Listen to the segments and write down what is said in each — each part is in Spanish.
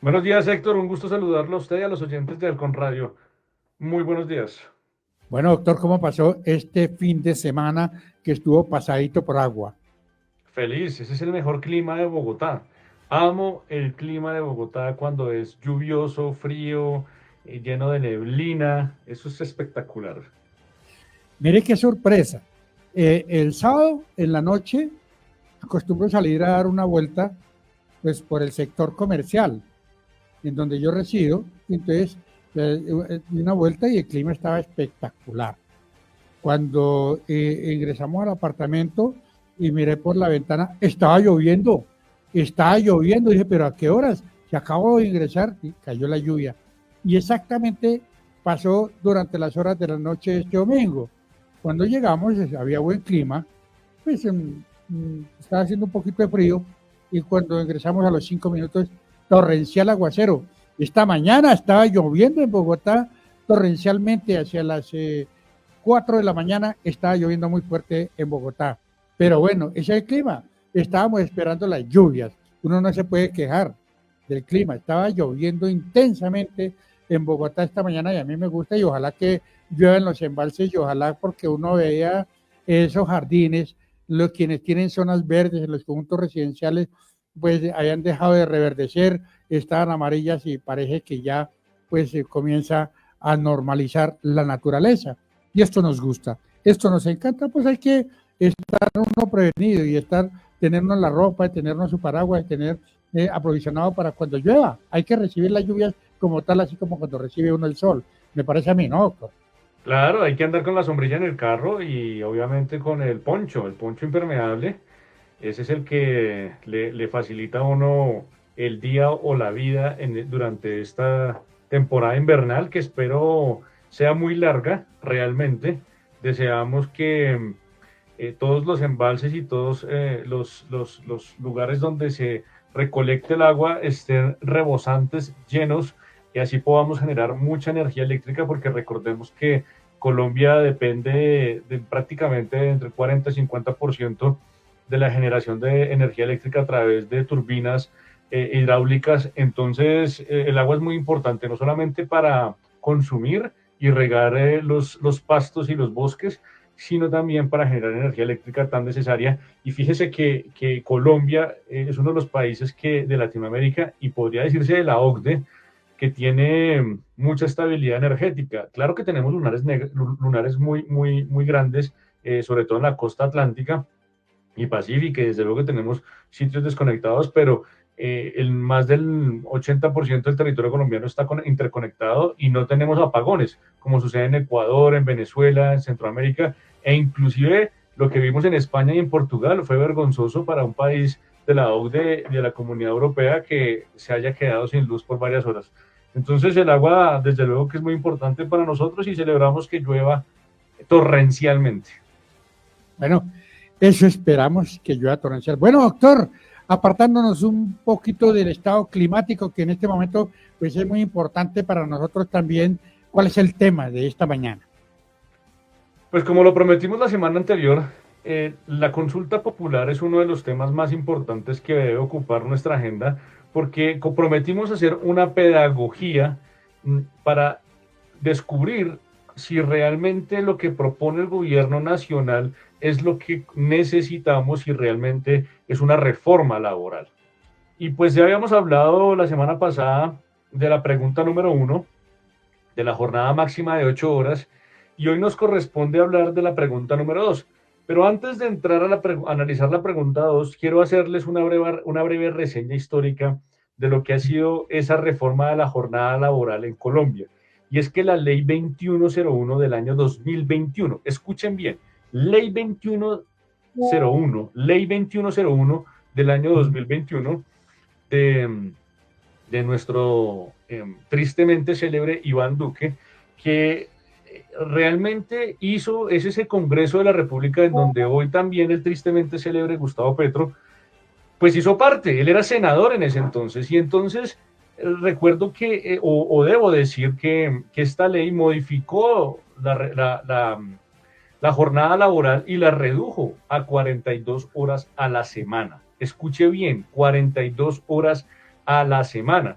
Buenos días, Héctor. Un gusto saludarlo a usted y a los oyentes de Halcón Radio. Muy buenos días. Bueno, doctor, ¿cómo pasó este fin de semana que estuvo pasadito por agua? Feliz. Ese es el mejor clima de Bogotá. Amo el clima de Bogotá cuando es lluvioso, frío, lleno de neblina. Eso es espectacular. Mire qué sorpresa. El sábado en la noche acostumbro salir a dar una vuelta pues por el sector comercial en donde yo resido. Entonces, di una vuelta y el clima estaba espectacular. Cuando ingresamos al apartamento y miré por la ventana, estaba lloviendo, dije, pero ¿a qué horas? Se acabó de ingresar y cayó la lluvia. Y exactamente pasó durante las horas de la noche de este domingo. Cuando llegamos había buen clima, pues estaba haciendo un poquito de frío y cuando ingresamos a los 5 minutos, torrencial aguacero. Esta mañana estaba lloviendo en Bogotá torrencialmente hacia las 4 de la mañana, estaba lloviendo muy fuerte en Bogotá. Pero bueno, ese es el clima. Estábamos esperando las lluvias. Uno no se puede quejar del clima. Estaba lloviendo intensamente en Bogotá esta mañana y a mí me gusta y ojalá que llueva en los embalses y ojalá porque uno vea esos jardines, los quienes tienen zonas verdes en los conjuntos residenciales, pues hayan dejado de reverdecer, estaban amarillas y parece que ya pues comienza a normalizar la naturaleza. Y esto nos gusta, esto nos encanta, pues hay que estar uno prevenido y tenernos la ropa, tenernos su paraguas, tener aprovisionado para cuando llueva. Hay que recibir las lluvias como tal, así como cuando recibe uno el sol. Me parece a mí, ¿no, doctor? Claro, hay que andar con la sombrilla en el carro y obviamente con el poncho impermeable. Ese es el que le facilita a uno el día o la vida durante esta temporada invernal, que espero sea muy larga realmente. Deseamos que todos los embalses y todos los lugares donde se recolecte el agua estén rebosantes, llenos, y así podamos generar mucha energía eléctrica, porque recordemos que Colombia depende de prácticamente entre 40 y 50% de la generación de energía eléctrica a través de turbinas hidráulicas. Entonces, el agua es muy importante, no solamente para consumir y regar los pastos y los bosques, sino también para generar energía eléctrica tan necesaria. Y fíjese que Colombia es uno de los países de Latinoamérica y podría decirse de la OCDE, que tiene mucha estabilidad energética. Claro que tenemos lunares muy grandes, sobre todo en la costa atlántica y pacífica, y desde luego que tenemos sitios desconectados, pero más del 80% del territorio colombiano está interconectado y no tenemos apagones, como sucede en Ecuador, en Venezuela, en Centroamérica, e inclusive lo que vimos en España y en Portugal fue vergonzoso para un país de la OCDE, de la Comunidad Europea, que se haya quedado sin luz por varias horas. Entonces el agua, desde luego que es muy importante para nosotros y celebramos que llueva torrencialmente. Bueno, eso esperamos que llueva torrencial. Bueno, doctor, apartándonos un poquito del estado climático que en este momento pues es muy importante para nosotros también, ¿cuál es el tema de esta mañana? Pues como lo prometimos la semana anterior, la consulta popular es uno de los temas más importantes que debe ocupar nuestra agenda, porque comprometimos hacer una pedagogía para descubrir si realmente lo que propone el gobierno nacional es lo que necesitamos, si realmente es una reforma laboral. Y pues ya habíamos hablado la semana pasada de la pregunta número 1, de la jornada máxima de 8 horas, y hoy nos corresponde hablar de la pregunta número 2. Pero antes de entrar a analizar la pregunta 2, quiero hacerles una breve reseña histórica de lo que ha sido esa reforma de la jornada laboral en Colombia. Y es que la ley 2101 del año 2021, escuchen bien, ley 2101 del año 2021, de, de nuestro tristemente célebre Iván Duque, que realmente es ese Congreso de la República en donde hoy también el tristemente célebre Gustavo Petro, pues hizo parte. Él era senador en ese entonces, y entonces recuerdo o debo decir que esta ley modificó la jornada laboral y la redujo a 42 horas a la semana. Escuche bien, 42 horas a la semana.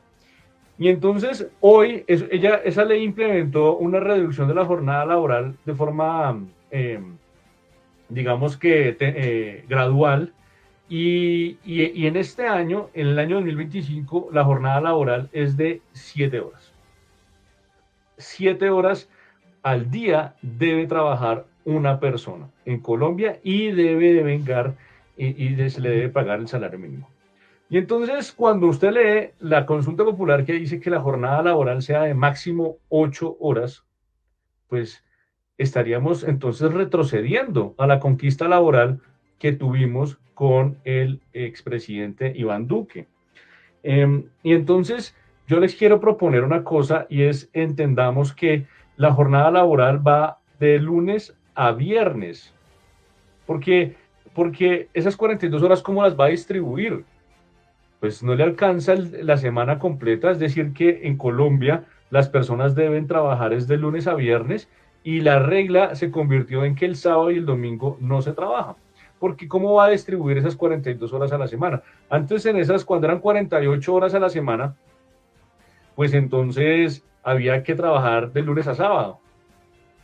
Y entonces hoy esa ley implementó una reducción de la jornada laboral de forma, digamos que gradual. Y en este año, en el año 2025, la jornada laboral es de 7 horas. 7 horas al día debe trabajar una persona en Colombia y debe de vengar y se le debe pagar el salario mínimo. Y entonces, cuando usted lee la consulta popular que dice que la jornada laboral sea de máximo 8 horas, pues estaríamos entonces retrocediendo a la conquista laboral que tuvimos con el expresidente Iván Duque. Y entonces yo les quiero proponer una cosa y es entendamos que la jornada laboral va de lunes a viernes, porque esas 42 horas, ¿cómo las va a distribuir? Pues no le alcanza la semana completa, es decir, que en Colombia las personas deben trabajar es de lunes a viernes y la regla se convirtió en que el sábado y el domingo no se trabaja. Porque ¿cómo va a distribuir esas 42 horas a la semana? Antes en esas, cuando eran 48 horas a la semana, pues entonces había que trabajar de lunes a sábado.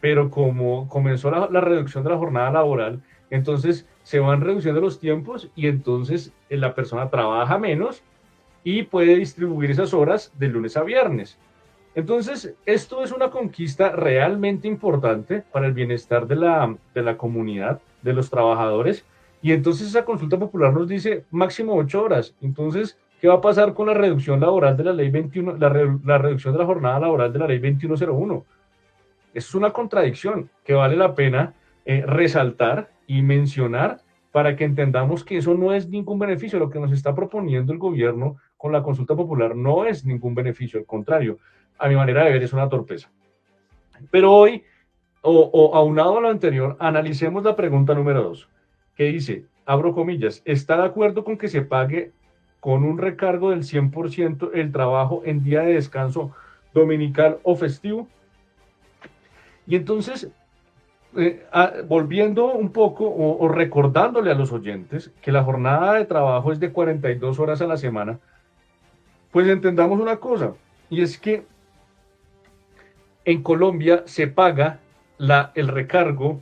Pero como comenzó la reducción de la jornada laboral, entonces se van reduciendo los tiempos y entonces la persona trabaja menos y puede distribuir esas horas de lunes a viernes. Entonces, esto es una conquista realmente importante para el bienestar de la comunidad, de los trabajadores. Y entonces esa consulta popular nos dice máximo 8 horas. Entonces, ¿qué va a pasar con la reducción laboral de la ley 21, la reducción de la jornada laboral de la ley 2101? Eso es una contradicción que vale la pena resaltar y mencionar para que entendamos que eso no es ningún beneficio. Lo que nos está proponiendo el gobierno con la consulta popular no es ningún beneficio, al contrario, a mi manera de ver es una torpeza. Pero hoy, aunado a lo anterior, analicemos la pregunta número 2, que dice, abro comillas, ¿está de acuerdo con que se pague con un recargo del 100% el trabajo en día de descanso dominical o festivo? Y entonces, volviendo un poco o recordándole a los oyentes que la jornada de trabajo es de 42 horas a la semana, pues entendamos una cosa, y es que en Colombia se paga el recargo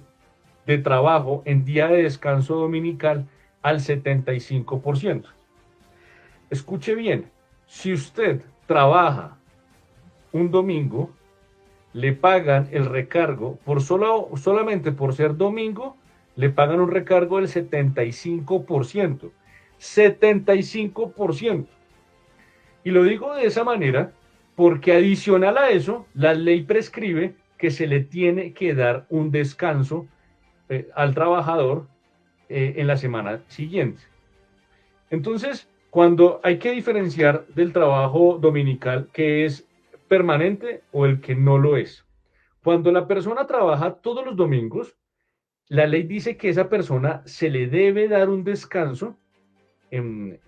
de trabajo en día de descanso dominical al 75%. Escuche bien, si usted trabaja un domingo, le pagan el recargo, solamente por ser domingo, le pagan un recargo del 75%. 75%. Y lo digo de esa manera porque adicional a eso, la ley prescribe que se le tiene que dar un descanso al trabajador en la semana siguiente. Entonces, cuando hay que diferenciar del trabajo dominical que es permanente o el que no lo es. Cuando la persona trabaja todos los domingos, la ley dice que a esa persona se le debe dar un descanso en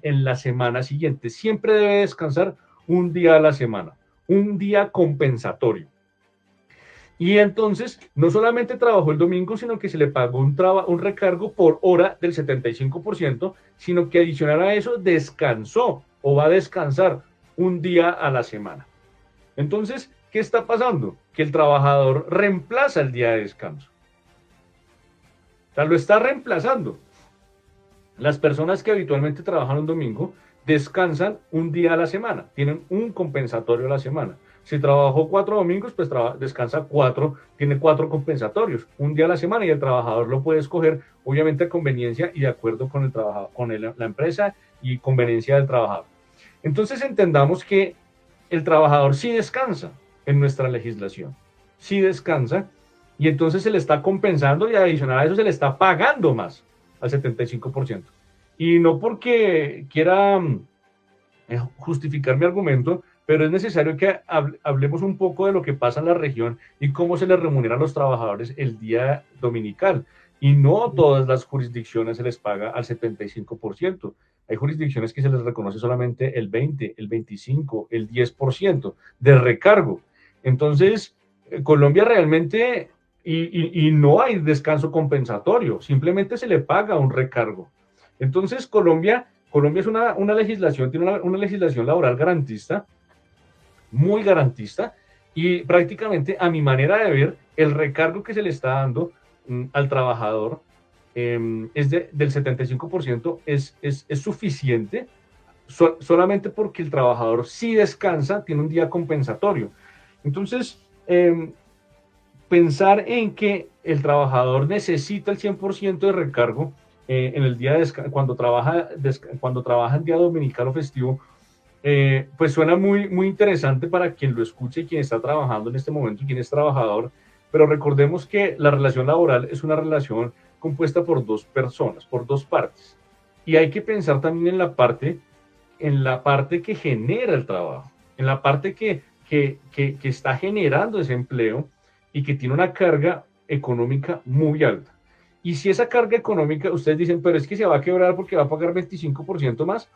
la semana siguiente. Siempre debe descansar un día a la semana, un día compensatorio. Y entonces, no solamente trabajó el domingo, sino que se le pagó un recargo por hora del 75%, sino que adicional a eso descansó o va a descansar un día a la semana. Entonces, ¿qué está pasando? Que el trabajador reemplaza el día de descanso. O sea, lo está reemplazando. Las personas que habitualmente trabajan un domingo descansan un día a la semana, tienen un compensatorio a la semana. Si trabajó 4 domingos, pues descansa 4, tiene 4 compensatorios, un día a la semana, y el trabajador lo puede escoger, obviamente a conveniencia y de acuerdo con el trabajador, la empresa y conveniencia del trabajador. Entonces entendamos que el trabajador sí descansa en nuestra legislación, sí descansa, y entonces se le está compensando y adicional a eso se le está pagando más al 75%. Y no porque quiera justificar mi argumento, pero es necesario que hablemos un poco de lo que pasa en la región y cómo se les remunera a los trabajadores el día dominical. Y no todas las jurisdicciones se les paga al 75%. Hay jurisdicciones que se les reconoce solamente el 20, el 25, el 10% de recargo. Entonces, Colombia realmente, y no hay descanso compensatorio, simplemente se le paga un recargo. Entonces, Colombia, Colombia es una legislación, tiene una legislación laboral garantista, muy garantista, y prácticamente a mi manera de ver, el recargo que se le está dando al trabajador es del 75%, es suficiente solamente porque el trabajador sí descansa, tiene un día compensatorio. Entonces, pensar en que el trabajador necesita el 100% de recargo en el día de cuando trabaja en día dominical o festivo, pues suena muy interesante para quien lo escuche y quien está trabajando en este momento y quien es trabajador, pero recordemos que la relación laboral es una relación compuesta por dos personas, por dos partes. Y hay que pensar también en la parte que genera el trabajo, en la parte que está generando ese empleo y que tiene una carga económica muy alta. Y si esa carga económica, ustedes dicen, pero es que se va a quebrar porque va a pagar 25% más,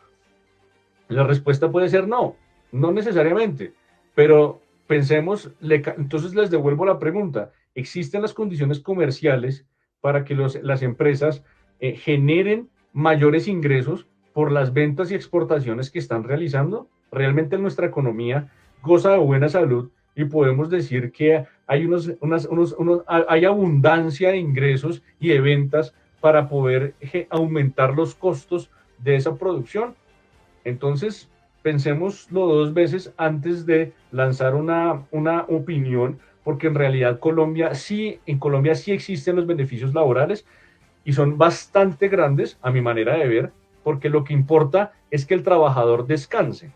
la respuesta puede ser no, no necesariamente, pero pensemos, entonces les devuelvo la pregunta, ¿existen las condiciones comerciales para que las empresas generen mayores ingresos por las ventas y exportaciones que están realizando? Realmente nuestra economía goza de buena salud y podemos decir que hay, hay abundancia de ingresos y de ventas para poder aumentar los costos de esa producción. Entonces, pensémoslo dos veces antes de lanzar una opinión, porque en realidad en Colombia sí existen los beneficios laborales y son bastante grandes a mi manera de ver, porque lo que importa es que el trabajador descanse.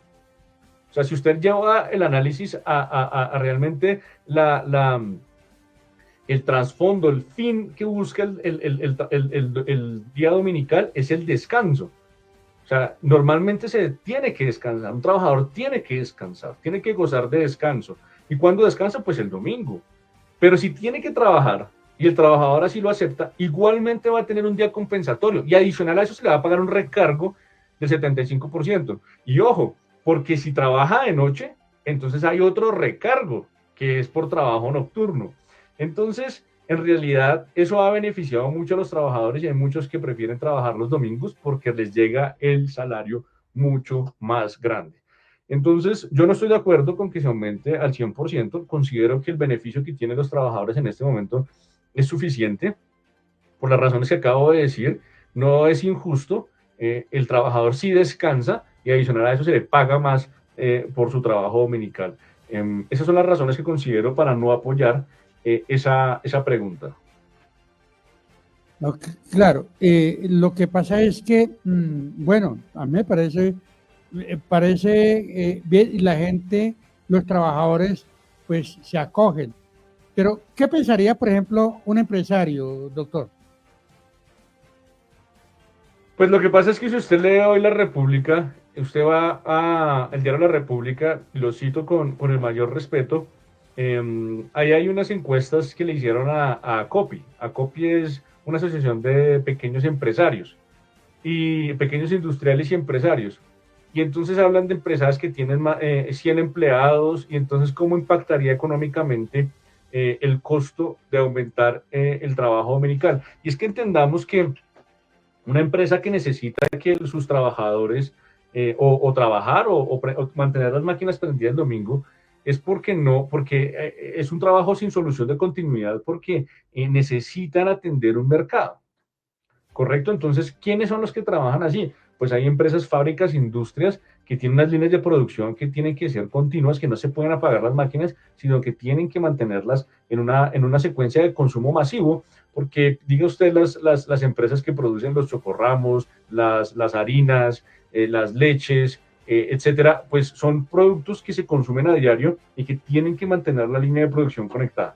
O sea, si usted lleva el análisis a realmente el trasfondo, el fin que busca el día dominical es el descanso. O sea, normalmente se tiene que descansar, un trabajador tiene que descansar, tiene que gozar de descanso. ¿Y cuándo descansa? Pues el domingo. Pero si tiene que trabajar y el trabajador así lo acepta, igualmente va a tener un día compensatorio y adicional a eso se le va a pagar un recargo del 75%. Y ojo, porque si trabaja de noche, entonces hay otro recargo que es por trabajo nocturno. Entonces, en realidad, eso ha beneficiado mucho a los trabajadores y hay muchos que prefieren trabajar los domingos porque les llega el salario mucho más grande. Entonces, yo no estoy de acuerdo con que se aumente al 100%. Considero que el beneficio que tienen los trabajadores en este momento es suficiente por las razones que acabo de decir. No es injusto. El trabajador sí descansa y adicional a eso se le paga más por su trabajo dominical. Esas son las razones que considero para no apoyar esa pregunta. No, claro, lo que pasa es que, bueno, a mí me parece bien y la gente, los trabajadores, pues se acogen. Pero, ¿qué pensaría, por ejemplo, un empresario, doctor? Pues lo que pasa es que si usted lee hoy La República, usted va al diario La República, lo cito con el mayor respeto, ahí hay unas encuestas que le hicieron a COPI. COPI es una asociación de pequeños empresarios y pequeños industriales y empresarios. Y entonces hablan de empresas que tienen 100 empleados y entonces cómo impactaría económicamente el costo de aumentar el trabajo dominical. Y es que entendamos que una empresa que necesita que sus trabajadores o trabajar o mantener las máquinas prendidas el domingo es porque es un trabajo sin solución de continuidad, porque necesitan atender un mercado. ¿Correcto? Entonces, ¿quiénes son los que trabajan así? Pues hay empresas, fábricas, industrias que tienen unas líneas de producción que tienen que ser continuas, que no se pueden apagar las máquinas, sino que tienen que mantenerlas en una secuencia de consumo masivo, porque diga usted las empresas que producen los chocorramos, las harinas, las leches, etcétera, pues son productos que se consumen a diario y que tienen que mantener la línea de producción conectada.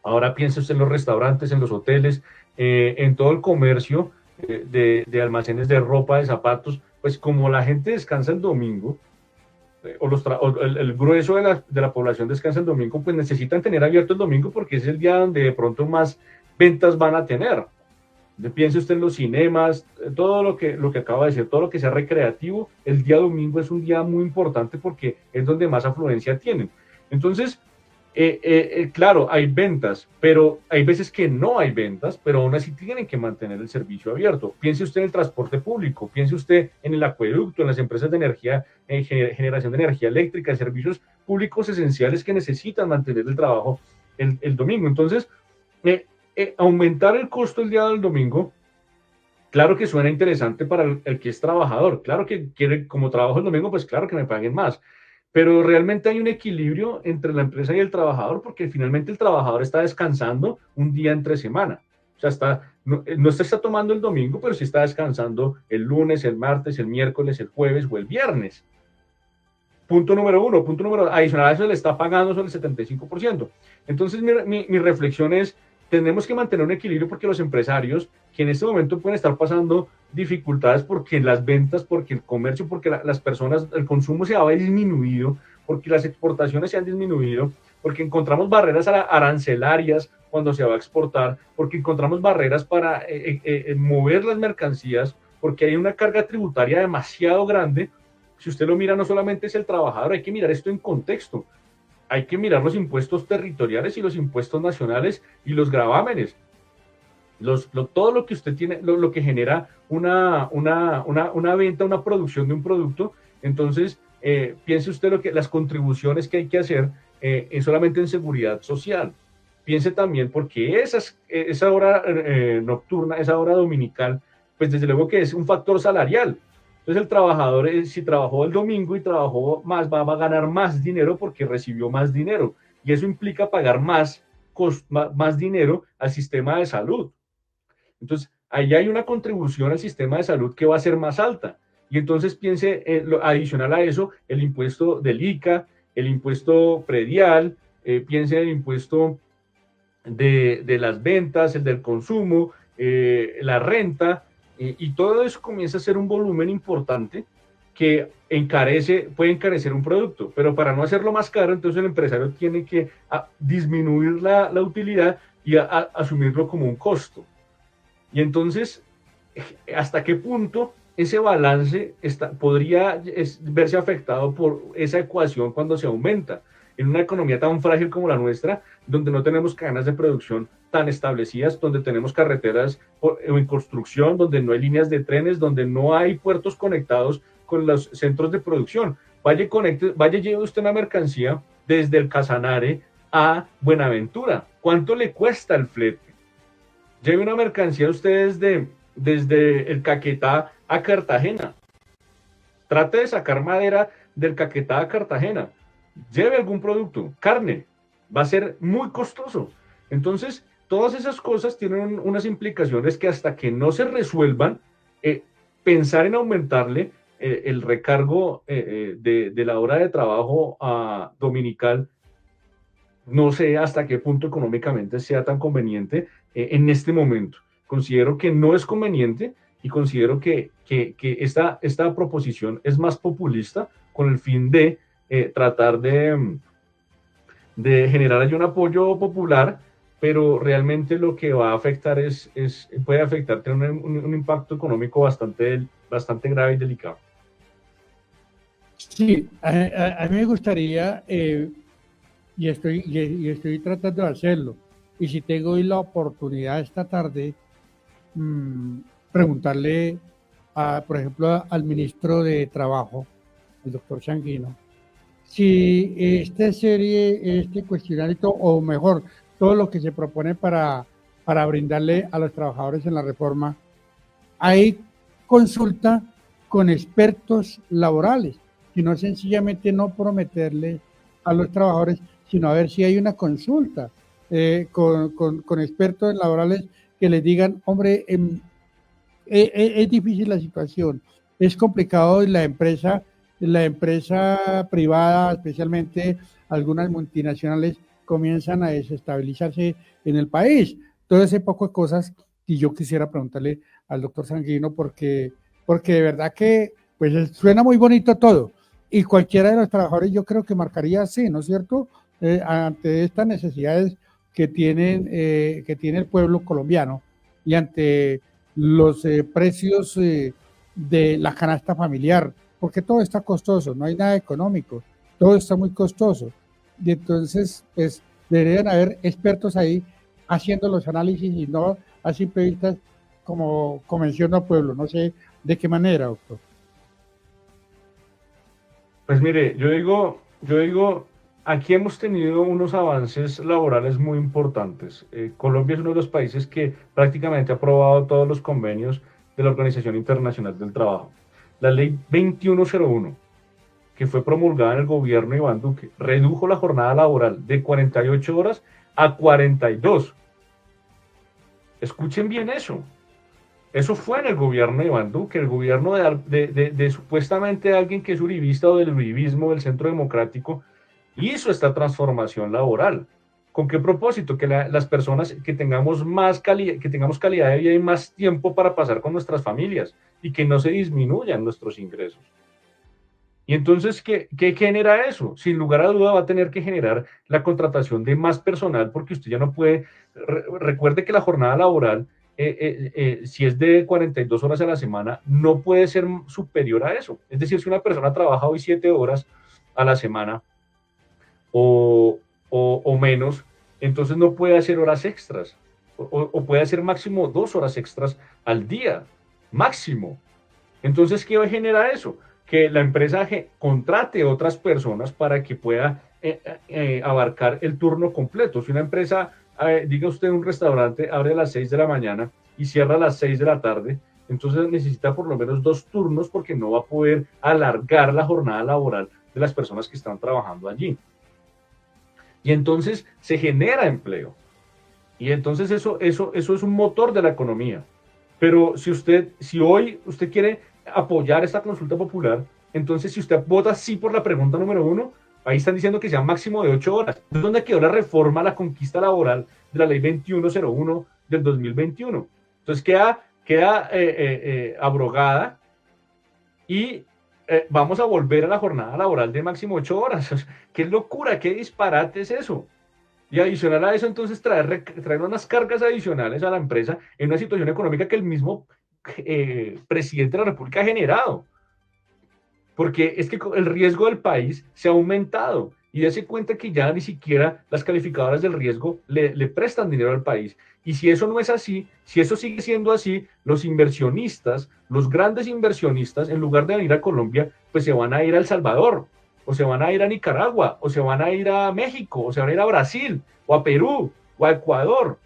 Ahora piense usted en los restaurantes, en los hoteles, en todo el comercio de almacenes de ropa, de zapatos, pues como la gente descansa el domingo, o el grueso de la población descansa el domingo, pues necesitan tener abierto el domingo porque es el día donde de pronto más ventas van a tener. Piense usted en los cinemas, todo lo que acaba de decir, todo lo que sea recreativo, el día domingo es un día muy importante porque es donde más afluencia tienen. Entonces, Claro, hay ventas, pero hay veces que no hay ventas, pero aún así tienen que mantener el servicio abierto. Piense usted en el transporte público, piense usted en el acueducto, en las empresas de energía, en generación de energía eléctrica, en servicios públicos esenciales que necesitan mantener el trabajo el domingo. Entonces, aumentar el costo el día del domingo, claro que suena interesante para el que es trabajador, claro que quiere, como trabajo el domingo, pues claro que me paguen más, pero realmente hay un equilibrio entre la empresa y el trabajador porque finalmente el trabajador está descansando un día entre semana. O sea, no se está tomando el domingo, pero sí está descansando el lunes, el martes, el miércoles, el jueves o el viernes. Punto número uno. Punto número adicional a eso le está pagando sobre el 75%. Entonces, mi reflexión es, tenemos que mantener un equilibrio porque los empresarios que en este momento pueden estar pasando dificultades porque las ventas, porque el comercio, porque las personas, el consumo se ha disminuido, porque las exportaciones se han disminuido, porque encontramos barreras arancelarias cuando se va a exportar, porque encontramos barreras para mover las mercancías, porque hay una carga tributaria demasiado grande. Si usted lo mira, no solamente es el trabajador, hay que mirar esto en contexto. Hay que mirar los impuestos territoriales y los impuestos nacionales y los gravámenes. Todo lo que usted tiene, lo que genera una venta, una producción de un producto. Entonces, piense usted las contribuciones que hay que hacer solamente en seguridad social. Piense también porque esa hora nocturna, esa hora dominical, pues desde luego que es un factor salarial. Entonces el trabajador, si trabajó el domingo y trabajó más, va a ganar más dinero porque recibió más dinero. Y eso implica pagar más dinero al sistema de salud. Entonces, ahí hay una contribución al sistema de salud que va a ser más alta. Y entonces piense, adicional a eso, el impuesto del ICA, el impuesto predial, piense en el impuesto de las ventas, el del consumo, la renta, y todo eso comienza a ser un volumen importante que puede encarecer un producto, pero para no hacerlo más caro, entonces el empresario tiene que disminuir la utilidad y asumirlo como un costo. Y entonces, ¿hasta qué punto ese balance podría verse afectado por esa ecuación cuando se aumenta? En una economía tan frágil como la nuestra, donde no tenemos cadenas de producción tan establecidas, donde tenemos carreteras en construcción, donde no hay líneas de trenes, donde no hay puertos conectados con los centros de producción. Vaya lleve usted una mercancía desde el Casanare a Buenaventura. ¿Cuánto le cuesta el flete? Lleve una mercancía usted desde el Caquetá a Cartagena. Trate de sacar madera del Caquetá a Cartagena. Lleve algún producto, carne, va a ser muy costoso. Entonces, todas esas cosas tienen unas implicaciones que hasta que no se resuelvan, pensar en aumentarle el recargo de la hora de trabajo dominical, no sé hasta qué punto económicamente sea tan conveniente en este momento. Considero que no es conveniente y considero que esta proposición es más populista con el fin de tratar de generar ahí un apoyo popular, pero realmente lo que va a afectar puede afectar, tener un impacto económico bastante grave y delicado. Sí, a mí me gustaría, y estoy tratando de hacerlo, y si tengo hoy la oportunidad esta tarde, preguntarle, por ejemplo, al ministro de Trabajo, el doctor Sanguino, si este cuestionario, o mejor, todo lo que se propone para brindarle a los trabajadores en la reforma, hay consulta con expertos laborales, sino sencillamente no prometerle a los trabajadores, sino a ver si hay una consulta con expertos laborales que les digan, hombre, es difícil la situación, es complicado y la empresa privada, especialmente algunas multinacionales, comienzan a desestabilizarse en el país. Todo ese poco de cosas que yo quisiera preguntarle al doctor Sanguino, porque de verdad que pues suena muy bonito todo, y cualquiera de los trabajadores yo creo que marcaría así, ¿no es cierto? Ante estas necesidades que tiene el pueblo colombiano y ante los precios de la canasta familiar, porque todo está costoso, no hay nada económico, todo está muy costoso. y entonces pues deberían haber expertos ahí haciendo los análisis y no a simple vista como convención a pueblo, no sé de qué manera, doctor. Pues mire, yo digo, aquí hemos tenido unos avances laborales muy importantes. Colombia es uno de los países que prácticamente ha aprobado todos los convenios de la Organización Internacional del Trabajo. La ley 2101, que fue promulgada en el gobierno de Iván Duque, redujo la jornada laboral de 48 horas a 42. Escuchen bien eso. Eso fue en el gobierno de Iván Duque, el gobierno de supuestamente alguien que es uribista o del uribismo del Centro Democrático, hizo esta transformación laboral. ¿Con qué propósito? Que las personas que tengamos más calidad, que tengamos calidad de vida y más tiempo para pasar con nuestras familias y que no se disminuyan nuestros ingresos. Y entonces, ¿qué genera eso? Sin lugar a duda va a tener que generar la contratación de más personal porque usted ya no puede, recuerde que la jornada laboral, si es de 42 horas a la semana, no puede ser superior a eso. Es decir, si una persona trabaja hoy 7 horas a la semana o menos, entonces no puede hacer horas extras o puede hacer máximo 2 horas extras al día, máximo. Entonces, ¿qué genera eso? Que la empresa contrate otras personas para que pueda abarcar el turno completo. Si una empresa, diga usted, un restaurante abre a las 6 de la mañana y cierra a las 6 de la tarde, entonces necesita por lo menos 2 turnos porque no va a poder alargar la jornada laboral de las personas que están trabajando allí. Y entonces se genera empleo. Y entonces eso es un motor de la economía. Pero si hoy usted quiere apoyar esta consulta popular, entonces si usted vota sí por la pregunta número 1, ahí están diciendo que sea máximo de 8 horas. ¿Dónde quedó la reforma, la conquista laboral de la ley 2101 del 2021? Entonces queda abrogada y vamos a volver a la jornada laboral de máximo 8 horas. ¿Qué locura, qué disparate es eso? Y adicional a eso, entonces traer unas cargas adicionales a la empresa en una situación económica que el mismo presidente de la República ha generado. Porque es que el riesgo del país se ha aumentado y dése cuenta que ya ni siquiera las calificadoras del riesgo le prestan dinero al país. Y si eso no es así, si eso sigue siendo así, los inversionistas, los grandes inversionistas, en lugar de venir a Colombia, pues se van a ir a El Salvador, o se van a ir a Nicaragua, o se van a ir a México, o se van a ir a Brasil, o a Perú, o a Ecuador,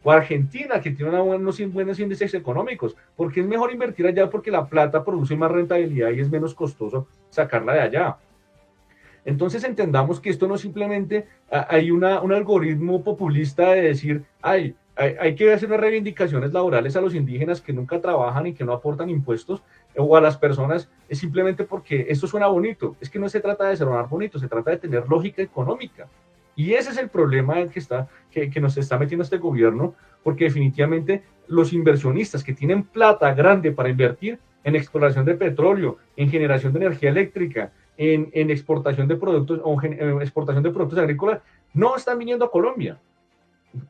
o a Argentina, que tiene unos buenos índices económicos, porque es mejor invertir allá porque la plata produce más rentabilidad y es menos costoso sacarla de allá. Entonces entendamos que esto no simplemente hay un algoritmo populista de decir, hay que hacer unas reivindicaciones laborales a los indígenas que nunca trabajan y que no aportan impuestos, o a las personas, es simplemente porque esto suena bonito. Es que no se trata de sonar bonito, se trata de tener lógica económica. Y ese es el problema que nos está metiendo este gobierno, porque definitivamente los inversionistas que tienen plata grande para invertir en exploración de petróleo, en generación de energía eléctrica, en exportación de productos o exportación de productos agrícolas, no están viniendo a Colombia.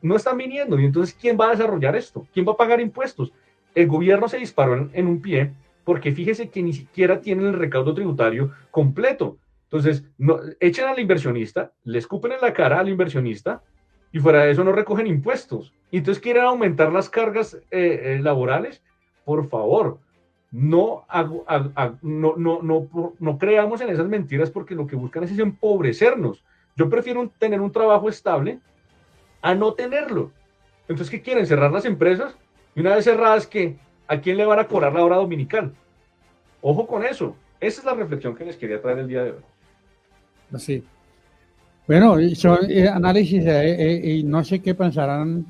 No están viniendo. Y entonces, ¿quién va a desarrollar esto? ¿Quién va a pagar impuestos? El gobierno se disparó en un pie porque fíjese que ni siquiera tienen el recaudo tributario completo. Entonces, no, echan al inversionista, le escupen en la cara al inversionista y fuera de eso no recogen impuestos. Y entonces quieren aumentar las cargas laborales. Por favor, no creamos en esas mentiras porque lo que buscan es empobrecernos. Yo prefiero tener un trabajo estable a no tenerlo. Entonces, ¿qué quieren? ¿Cerrar las empresas? Y una vez cerradas, ¿qué? ¿A quién le van a cobrar la hora dominical? Ojo con eso. Esa es la reflexión que les quería traer el día de hoy. Así. Bueno, son análisis y no sé qué pensarán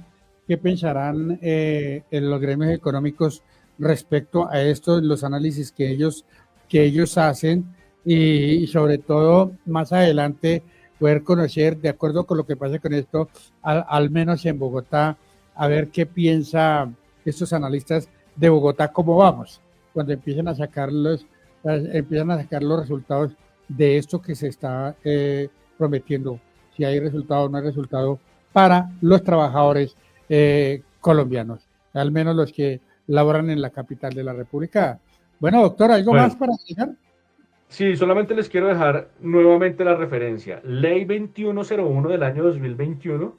en los gremios económicos respecto a esto, los análisis que ellos hacen y sobre todo más adelante poder conocer, de acuerdo con lo que pase con esto, al menos en Bogotá, a ver qué piensa estos analistas de Bogotá, cómo vamos, cuando empiecen a sacar los resultados de esto que se está prometiendo, si hay resultado o no hay resultado para los trabajadores colombianos, al menos los que laboran en la capital de la República. Bueno, doctor, ¿algo más para llegar? Sí, solamente les quiero dejar nuevamente la referencia. Ley 2101 del año 2021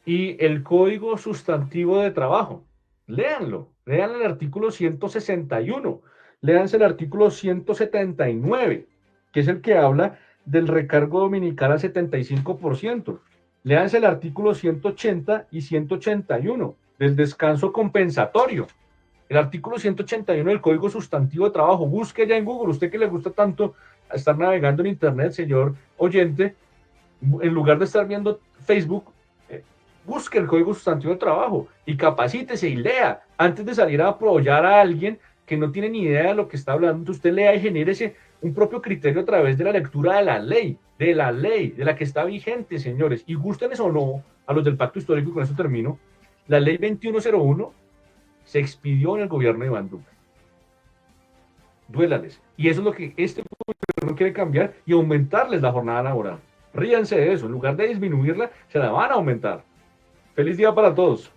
y el Código Sustantivo de Trabajo. Léanlo, lean el artículo 161, léanse el artículo 179, que es el que habla del recargo dominical al 75%. Léanse el artículo 180 y 181 del descanso compensatorio. El artículo 181 del Código Sustantivo de Trabajo. Busque ya en Google, usted que le gusta tanto estar navegando en Internet, señor oyente, en lugar de estar viendo Facebook, busque el Código Sustantivo de Trabajo y capacítese y lea antes de salir a apoyar a alguien que no tiene ni idea de lo que está hablando. Entonces usted lea y genérese un propio criterio a través de la lectura de la ley, de la que está vigente, señores. Y gusten o no, a los del Pacto Histórico, y con eso termino, la ley 2101 se expidió en el gobierno de Iván Duque. Duélales. Y eso es lo que este gobierno quiere cambiar y aumentarles la jornada laboral. Ríanse de eso. En lugar de disminuirla, se la van a aumentar. Feliz día para todos.